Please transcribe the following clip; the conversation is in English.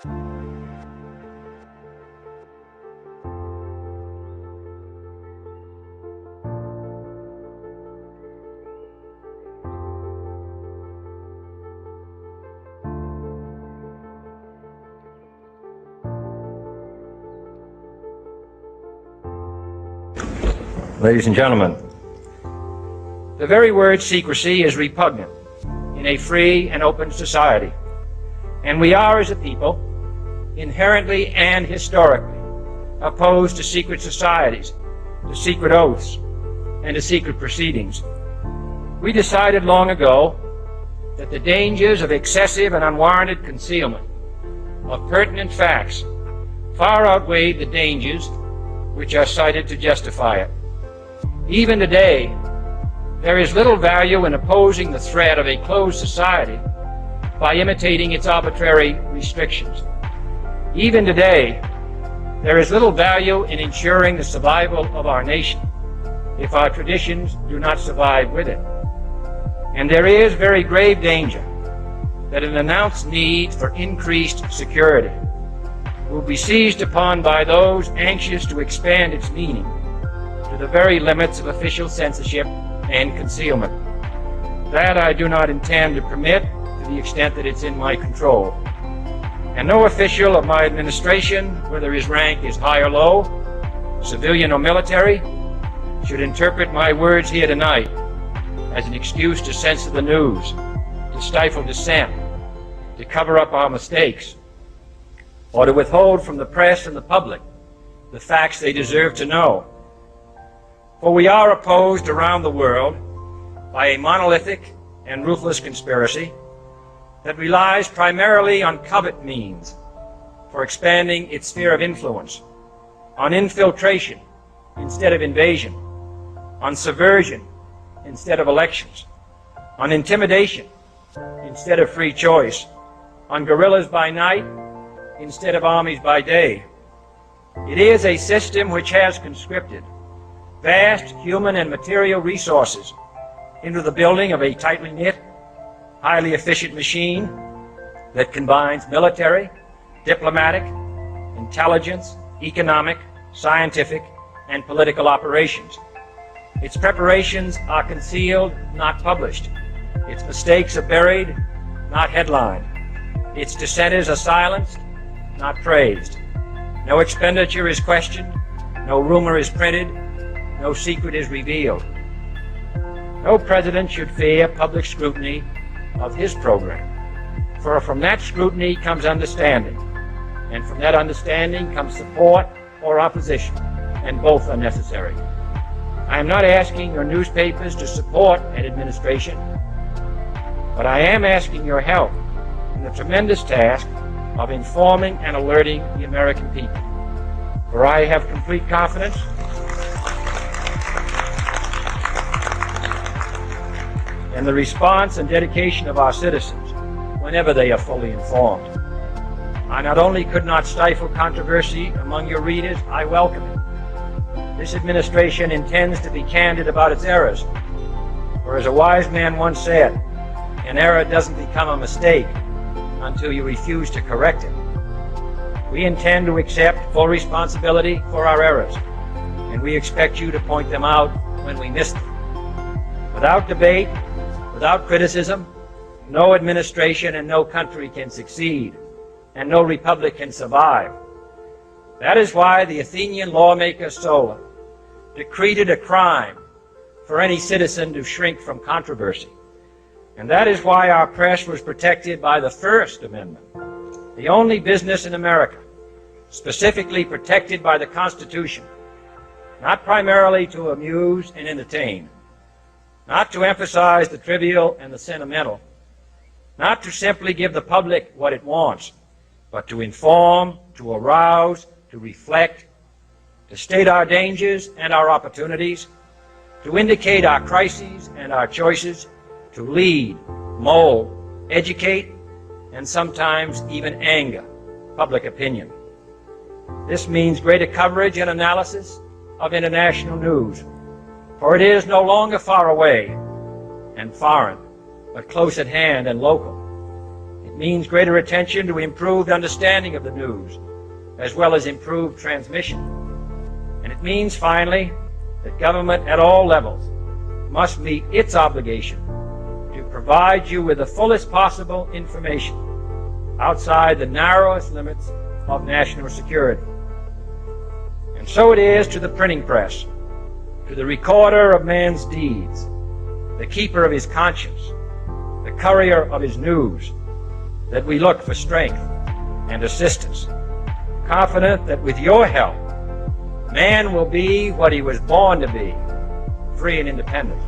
Ladies and gentlemen, the very word secrecy is repugnant in a free and open society, and we are, as a people, inherently and historically opposed to secret societies, to secret oaths, and to secret proceedings. We decided long ago that the dangers of excessive and unwarranted concealment of pertinent facts far outweighed the dangers which are cited to justify it. Even today, there is little value in opposing the threat of a closed society by imitating its arbitrary restrictions. Even today, there is little value in ensuring the survival of our nation if our traditions do not survive with it. And there is very grave danger that an announced need for increased security will be seized upon by those anxious to expand its meaning to the very limits of official censorship and concealment. That I do not intend to permit to the extent that it's in my control. And no official of my administration, whether his rank is high or low, civilian or military, should interpret my words here tonight as an excuse to censor the news, to stifle dissent, to cover up our mistakes, or to withhold from the press and the public the facts they deserve to know. For we are opposed around the world by a monolithic and ruthless conspiracy that relies primarily on covert means for expanding its sphere of influence, on infiltration instead of invasion, on subversion instead of elections, on intimidation instead of free choice, on guerrillas by night instead of armies by day. It is a system which has conscripted vast human and material resources into the building of a tightly knit, highly efficient machine that combines military, diplomatic, intelligence, economic, scientific, and political operations. Its preparations are concealed, not published. Its mistakes are buried, not headlined. Its dissenters are silenced, not praised. No expenditure is questioned, no rumor is printed, no secret is revealed. No president should fear public scrutiny of his program, for from that scrutiny comes understanding, and from that understanding comes support or opposition, and both are necessary. I am not asking your newspapers to support an administration, but I am asking your help in the tremendous task of informing and alerting the American people. For I have complete confidence in the response and dedication of our citizens whenever they are fully informed. I not only could not stifle controversy among your readers, I welcome it. This administration intends to be candid about its errors. For as a wise man once said, an error doesn't become a mistake until you refuse to correct it. We intend to accept full responsibility for our errors, and we expect you to point them out when we miss them. Without debate, without criticism, no administration and no country can succeed, and no republic can survive. That is why the Athenian lawmaker Solon decreed it a crime for any citizen to shrink from controversy. And that is why our press was protected by the First Amendment, the only business in America specifically protected by the Constitution, not primarily to amuse and entertain, not to emphasize the trivial and the sentimental, not to simply give the public what it wants, but to inform, to arouse, to reflect, to state our dangers and our opportunities, to indicate our crises and our choices, to lead, mold, educate, and sometimes even anger public opinion. This means greater coverage and analysis of international news, for it is no longer far away and foreign, but close at hand and local. It means greater attention to improved understanding of the news, as well as improved transmission. And it means, finally, that government at all levels must meet its obligation to provide you with the fullest possible information outside the narrowest limits of national security. And so it is to the printing press, to the recorder of man's deeds, the keeper of his conscience, the courier of his news, that we look for strength and assistance, confident that with your help, man will be what he was born to be, free and independent.